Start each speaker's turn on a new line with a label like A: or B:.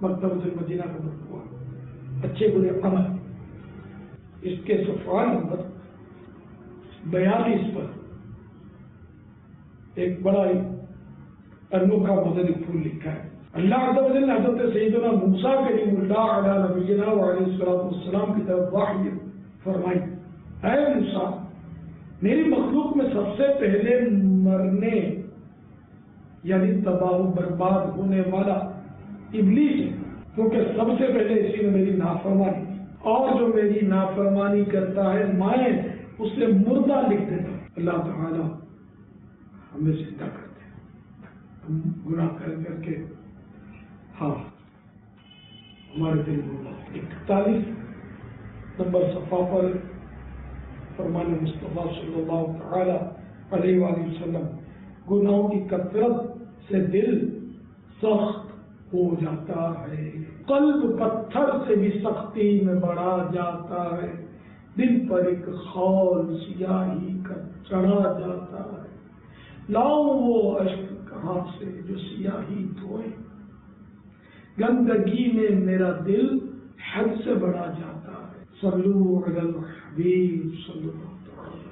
A: مکتبۃ المدینہ کا مجموعہ اچھے برے عمل، اس کے صفحہ نمبر 42 پر ایک بڑا انوکھا مدنی پھول لکھا ہے۔ اللہ عز و جل حضرت سیدنا موسیٰ کلیم اللہ علیہ نبینا وعلیہ السلام کی طرف وحی فرمائی، اے موسیٰ میری مخلوق میں سب سے پہلے مرنے یعنی تباہ و برباد ہونے والا ابلیس ہے، کیونکہ سب سے پہلے اسی نے میری نافرمانی کی، اور جو میری نافرمانی کرتا ہے میں اسے مردہ لکھ دیتا ہوں۔ اللہ تعالی ہمیں زندہ کرتے ہیں، ہم گناہ کر کے ہاں ہمارے دل میں 41 نمبر صفحہ پر فرمان مصطفیٰ صلی اللہ تعالی علیہ وآلہ وسلم، گناہوں کی کثرت سے دل سخت ہو جاتا ہے، قلب پتھر سے بھی سختی میں بڑھا جاتا ہے، دل پر ایک خول سیاہی کا چڑھا جاتا ہے، لاؤ وہ اشک کہاں سے جو سیاہی دھوئے، گندگی میں میرا دل حد سے بڑھا جاتا ہے۔ صلو علی الحبیب صلی اللہ علیہ وسلم۔